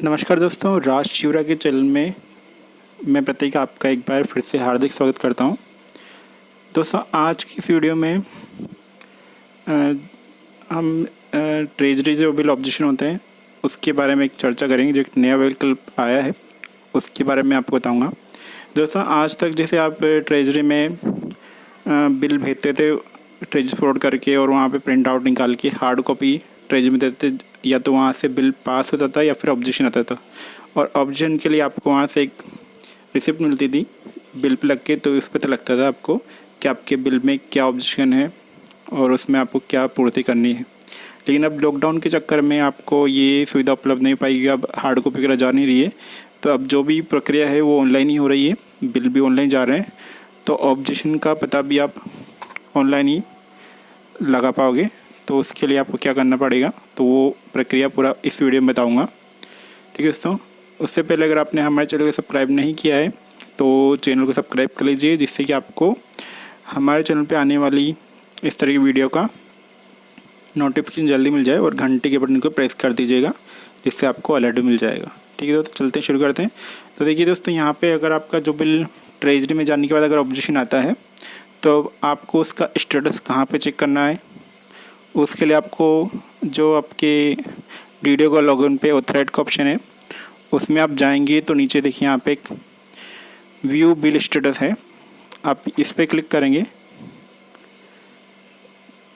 नमस्कार दोस्तों, राज शिवरा के चैनल में मैं प्रतीक आपका एक बार फिर से हार्दिक स्वागत करता हूं। दोस्तों, आज की इस वीडियो में हम ट्रेजरी जो बिल ऑब्जेक्शन होते हैं उसके बारे में एक चर्चा करेंगे। जो एक नया विकल्प आया है उसके बारे में आपको बताऊंगा। दोस्तों, आज तक जैसे आप ट्रेजरी में बिल भेजते थे ट्रेजरी फॉरवर्ड करके और वहाँ पे प्रिंट आउट निकाल के हार्ड कॉपी ट्रेजरी में देते, या तो वहाँ से बिल पास होता था या फिर ऑब्जेक्शन आता था। और ऑब्जेक्शन के लिए आपको वहाँ से एक रिसिप्ट मिलती थी बिल पे लग के, तो उस पर तो लगता था आपको कि आपके बिल में क्या ऑब्जेक्शन है और उसमें आपको क्या पूर्ति करनी है। लेकिन अब लॉकडाउन के चक्कर में आपको ये सुविधा उपलब्ध नहीं पाएगी, अब हार्ड कॉपी वगैरह जा नहीं रही है। तो अब जो भी प्रक्रिया है वो ऑनलाइन ही हो रही है, बिल भी ऑनलाइन जा रहे हैं, तो ऑब्जेक्शन का पता भी आप ऑनलाइन ही लगा पाओगे। तो उसके लिए आपको क्या करना पड़ेगा, तो वो प्रक्रिया पूरा इस वीडियो में बताऊंगा। ठीक है दोस्तों, उससे पहले अगर आपने हमारे चैनल को सब्सक्राइब नहीं किया है तो चैनल को सब्सक्राइब कर लीजिए, जिससे कि आपको हमारे चैनल पे आने वाली इस तरह की वीडियो का नोटिफिकेशन जल्दी मिल जाए, और घंटे के बटन को प्रेस कर दीजिएगा जिससे आपको अलर्ट मिल जाएगा। ठीक है दोस्तों, चलते हैं, शुरू करते हैं। तो देखिए दोस्तों, यहाँ पे अगर आपका जो बिल ट्रेजरी में जाने के बाद अगर ऑब्जेक्शन आता है तो आपको उसका स्टेटस कहाँ पे चेक करना है। उसके लिए आपको जो आपके वीडियो का लॉगिन पे ऑथराइड का ऑप्शन है उसमें आप जाएंगे तो नीचे देखिए यहाँ पे एक व्यू बिल स्टेटस है, आप इस पर क्लिक करेंगे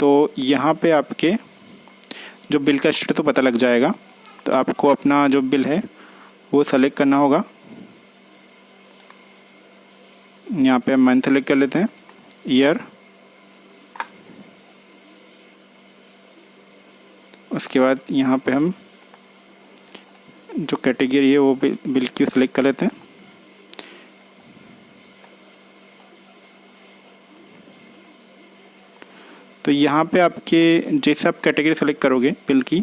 तो यहाँ पे आपके जो बिल का स्टेटस तो पता लग जाएगा। तो आपको अपना जो बिल है वो सेलेक्ट करना होगा। यहाँ पे हम मंथ सेलेक्ट कर लेते हैं, ईयर, उसके बाद यहाँ पे हम जो कैटेगरी है वो बिल की सेलेक्ट कर लेते हैं। तो यहाँ पे आपके जैसे आप कैटेगरी सेलेक्ट करोगे बिल की,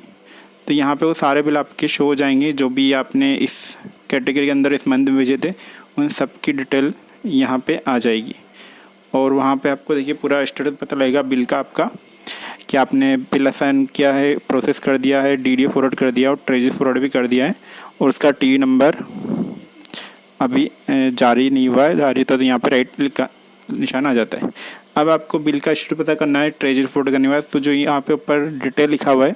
तो यहाँ पे वो सारे बिल आपके शो हो जाएंगे जो भी आपने इस कैटेगरी के अंदर इस मंथ में भेजे थे, उन सब की डिटेल यहाँ पे आ जाएगी। और वहाँ पे आपको देखिए पूरा स्टेटस पता लगेगा बिल का आपका, कि आपने बिल असाइन किया है, प्रोसेस कर दिया है, डीडी फॉरवर्ड कर दिया और ट्रेजरी फॉरवर्ड भी कर दिया है, और उसका टी नंबर अभी जारी नहीं हुआ है। जारी तो यहाँ पे राइट क्लिक का निशान आ जाता है। अब आपको बिल का स्टेटस पता करना है ट्रेजरी फॉरवर्ड करने के बाद, तो जो यहाँ पे ऊपर डिटेल लिखा हुआ है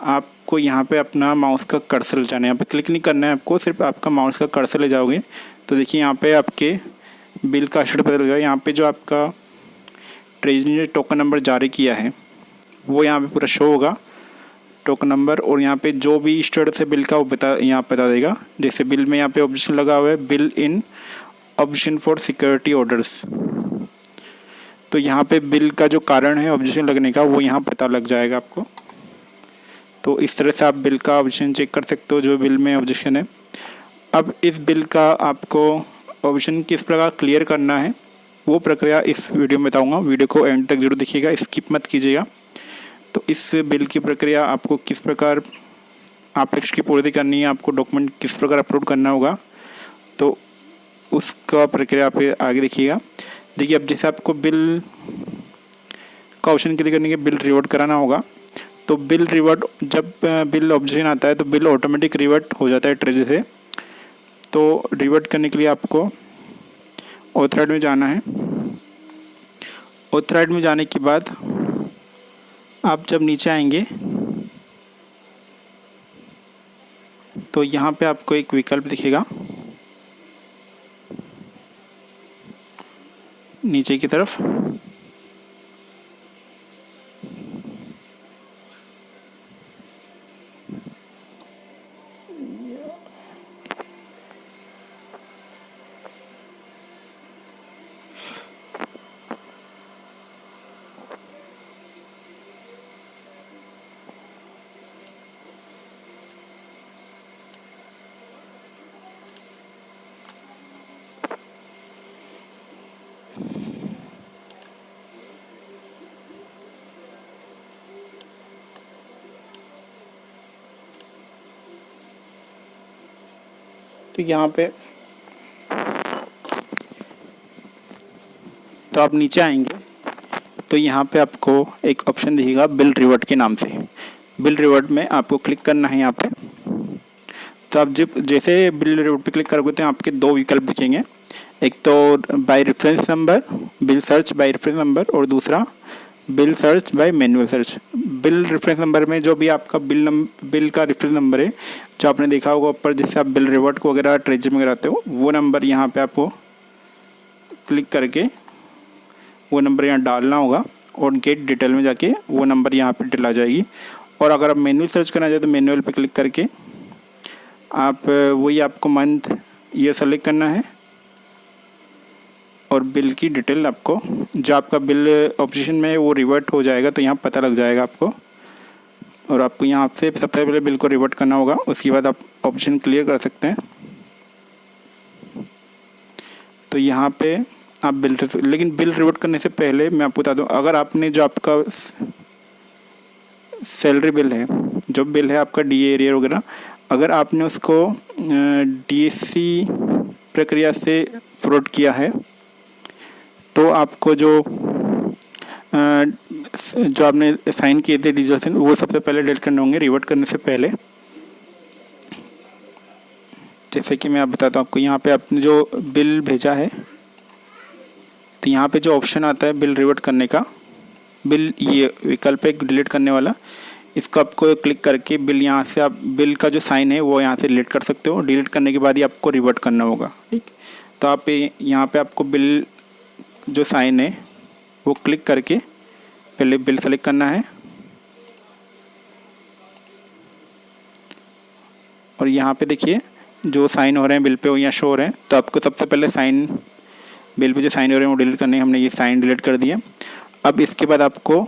आपको यहाँ पे अपना माउस का कर्सर ले जाना है। यहाँ पे क्लिक नहीं करना है आपको, सिर्फ आपका माउस का कर्सर ले जाओगे तो देखिए यहाँ पे आपके बिल का स्टेटस पता लगेगा। यहाँ पे जो आपका ट्रेजरी ने टोकन नंबर जारी किया है वो यहाँ पे पूरा शो होगा, टोकन नंबर, और यहाँ पे जो भी स्टेटस है बिल का वो यहाँ बता देगा। जैसे बिल में यहाँ पे ऑब्जेक्शन लगा हुआ है, bill in objection for security orders, तो यहाँ पे बिल का जो कारण है ऑब्जेक्शन लगने का वो यहाँ पता लग जाएगा आपको। तो इस तरह से आप बिल का ऑब्जेक्शन चेक कर सकते हो जो बिल में ऑब्जेक्शन है। अब इस बिल का आपको ऑब्जेक्शन किस प्रकार क्लियर करना है वो प्रक्रिया इस वीडियो में बताऊँगा। वीडियो को एंड तक जरूर देखिएगा, स्किप मत कीजिएगा। तो इस बिल की प्रक्रिया आपको किस प्रकार एप्लिकेशन की पूर्ति करनी है, आपको डॉक्यूमेंट किस प्रकार अपलोड करना होगा, तो उसका प्रक्रिया आप आगे देखिएगा। देखिए, अब जैसे आपको बिल का ऑप्शन क्लिक करने के बिल रिवर्ट कराना होगा, तो बिल रिवर्ट जब बिल ऑब्जेक्शन आता है तो बिल ऑटोमेटिक रिवर्ट हो जाता है ट्रेजरी से। तो रिवर्ट करने के लिए आपको ऑथराइड में जाना है। ऑथराइड में जाने के बाद आप जब नीचे आएंगे तो यहाँ पे आपको एक विकल्प दिखेगा नीचे की तरफ, तो यहाँ पे तो आप नीचे आएंगे तो यहाँ पे आपको एक ऑप्शन दिखेगा बिल रिवर्ट के नाम से। बिल रिवर्ट में आपको क्लिक करना है यहाँ पे। तो आप जब जैसे बिल रिवोट पे क्लिक करोगे तो आपके दो विकल्प दिखेंगे, एक तो by reference number, bill search by reference number, और दूसरा bill search by manual search. Bill reference number में जो भी आपका बिल का रेफरेंस नंबर है, जो आपने देखा होगा ऊपर जिससे आप बिल रिवर्ट को वगैरह ट्रेजर में कराते हो, वो नंबर यहाँ पे आपको क्लिक करके वो नंबर यहाँ डालना होगा और गेट डिटेल में जाके वो नंबर यहाँ पे डिटेल आ जाएगी। और अगर आप मैनुअल सर्च करना चाहते तो मैनुअल पे क्लिक करके आप वही आपको मंथ ईयर सेलेक्ट करना है और बिल की डिटेल आपको जो आपका बिल ऑप्शन में वो रिवर्ट हो जाएगा तो यहाँ पता लग जाएगा आपको। और आपको यहाँ से सबसे पहले बिल को रिवर्ट करना होगा, उसके बाद आप ऑप्शन क्लियर कर सकते हैं। तो यहाँ पे आप लेकिन बिल रिवर्ट करने से पहले मैं आपको बता दूँ, अगर आपने जो आपका सैलरी बिल है, जो बिल है आपका डी एरियर वगैरह, अगर आपने उसको डीएससी प्रक्रिया से फ्रॉड किया है तो आपको जो आपने साइन किए थे डिजिटल वो सबसे पहले डिलीट करने होंगे रिवर्ट करने से पहले। जैसे कि मैं आप बताता हूँ आपको, यहाँ पे आपने जो बिल भेजा है तो यहाँ पे जो ऑप्शन आता है बिल रिवर्ट करने का, बिल ये विकल्प है डिलीट करने वाला, इसको आपको क्लिक करके बिल यहाँ से आप बिल का जो साइन है वो यहाँ से डिलीट कर सकते हो। डिलीट करने के बाद ही आपको रिवर्ट करना होगा, ठीक। तो आप यहाँ पे आपको बिल जो साइन है वो क्लिक करके पहले बिल सेलेक्ट करना है और यहाँ पे देखिए जो साइन हो रहे हैं बिल पे वो यहाँ शो हो रहे हैं। तो आपको सबसे पहले साइन बिल पे जो साइन हो रहे हैं वो डिलीट करने हैं, हमने ये साइन डिलीट कर दिए। अब इसके बाद आपको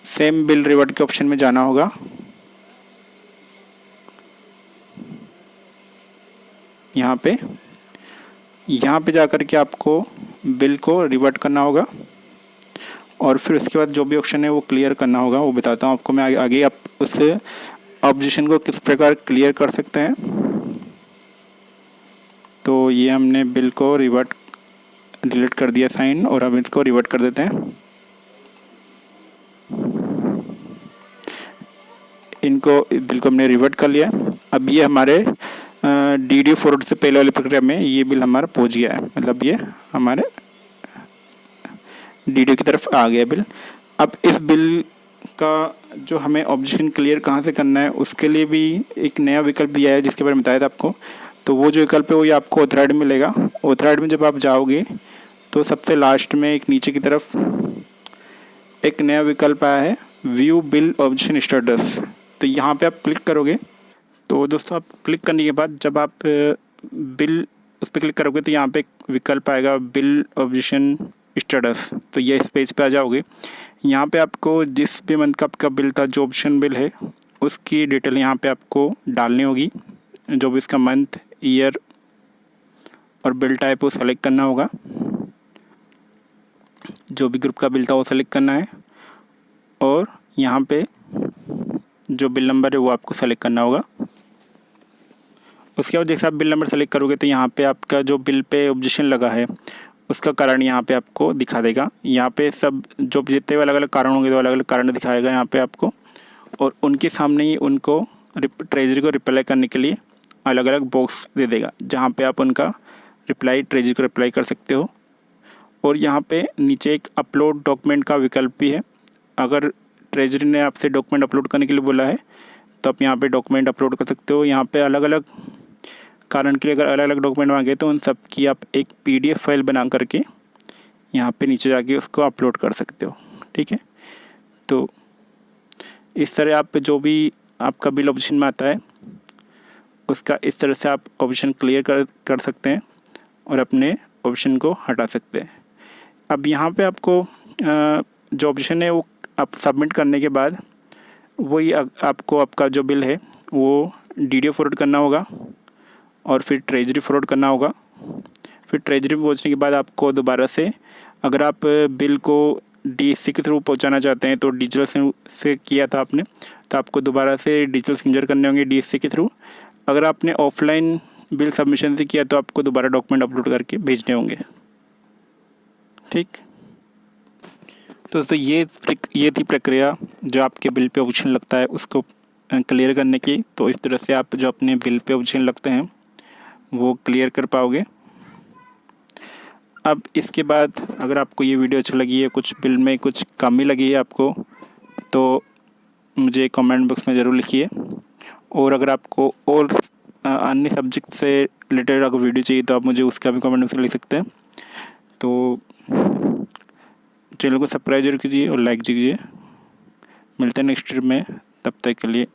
सेम बिल रिवर्ट के ऑप्शन में जाना होगा। यहाँ पे जाकर के आपको बिल को रिवर्ट करना होगा और फिर उसके बाद जो भी ऑप्शन है वो क्लियर करना होगा। वो बताता हूँ आपको मैं आगे आप उस ऑब्जेक्शन को किस प्रकार क्लियर कर सकते हैं। तो ये हमने बिल को रिवर्ट डिलीट कर दिया साइन, और अब इसको रिवर्ट कर देते हैं। इनको बिल को हमने रिवर्ट कर लिया। अब ये हमारे डीडी फॉरवर्ड से पहले वाली प्रक्रिया में ये बिल हमारा पहुंच गया है, मतलब ये हमारे डीडी की तरफ आ गया बिल। अब इस बिल का जो हमें ऑब्जेक्शन क्लियर कहाँ से करना है उसके लिए भी एक नया विकल्प दिया है जिसके बारे में बताया था आपको। तो वो जो विकल्प है वो ये आपको ऑथराइड में मिलेगा। ऑथराइड में जब आप जाओगे तो सबसे लास्ट में एक नीचे की तरफ एक नया विकल्प आया है, व्यू बिल ऑब्जेक्शन स्टेटस। तो यहाँ पे आप क्लिक करोगे तो दोस्तों आप क्लिक करने के बाद जब आप बिल उस पर क्लिक करोगे तो यहाँ पे एक विकल्प आएगा बिल ऑब्जेक्शन स्टेटस। तो ये इस पेज पे आ जाओगे। यहाँ पे आपको जिस भी मंथ का आपका बिल था, जो ऑप्शन बिल है उसकी डिटेल यहाँ पे आपको डालनी होगी। जो भी इसका मंथ, ईयर और बिल टाइप वो सेलेक्ट करना होगा। जो भी ग्रुप का बिल था वो सेलेक्ट करना है और यहाँ पे जो बिल नंबर है वो आपको सेलेक्ट करना होगा। उसके बाद जैसे आप बिल नंबर सेलेक्ट करोगे तो यहाँ पे आपका जो बिल पे ऑब्जेक्शन लगा है उसका कारण यहाँ पे आपको दिखा देगा। यहाँ पे सब जो जितने अलग अलग कारण होंगे तो अलग अलग कारण दिखाएगा यहाँ पे आपको, और उनके सामने ही उनको ट्रेजरी को रिप्लाई करने के लिए अलग अलग बॉक्स दे देगा जहाँ पे आप उनका रिप्लाई ट्रेजरी को रिप्लाई कर सकते हो। और यहाँ पे नीचे एक अपलोड डॉक्यूमेंट का विकल्प भी है। अगर ट्रेजरी ने आपसे डॉक्यूमेंट अपलोड करने के लिए बोला है तो आप यहाँ पे डॉक्यूमेंट अपलोड कर सकते हो। यहाँ पे अलग अलग कारण के लिए अगर अलग अलग डॉक्यूमेंट मांगे तो उन सब की आप एक PDF फाइल बना करके यहाँ पे नीचे जाके उसको अपलोड कर सकते हो, ठीक है। तो इस तरह आप जो भी आपका बिल ऑप्शन में आता है उसका इस तरह से आप ऑप्शन क्लियर कर सकते हैं और अपने ऑप्शन को हटा सकते हैं। अब यहाँ पे आपको जो ऑप्शन है वो आप सबमिट करने के बाद वही आपको आपका जो बिल है वो DDO फॉरवर्ड करना होगा और फिर ट्रेजरी फॉरवर्ड करना होगा। फिर ट्रेजरी पहुंचने के बाद आपको दोबारा से अगर आप बिल को DSC के थ्रू पहुंचाना चाहते हैं तो डिजिटल से किया था आपने, तो आपको दोबारा से डिजिटल सिग्नेचर करने होंगे DSC के थ्रू। अगर आपने ऑफलाइन बिल सबमिशन से किया तो आपको दोबारा डॉक्यूमेंट अपलोड करके भेजने होंगे, ठीक। तो ये थी प्रक्रिया जो आपके बिल पे ऑप्शन लगता है उसको क्लियर करने की। तो इस तरह से आप जो अपने बिल पे ऑब्जेक्शन लगते हैं वो क्लियर कर पाओगे। अब इसके बाद अगर आपको ये वीडियो अच्छी लगी है, कुछ बिल में कुछ कमी लगी है आपको, तो मुझे कमेंट बॉक्स में ज़रूर लिखिए। और अगर आपको और अन्य सब्जेक्ट से रिलेटेड अगर वीडियो चाहिए तो आप मुझे उसका भी कमेंट बॉक्स में लिख सकते हैं। तो चैनल को सब्सक्राइब जरूर कीजिए और लाइक कीजिए। मिलते हैं नेक्स्ट ट्रिप में, तब तक के लिए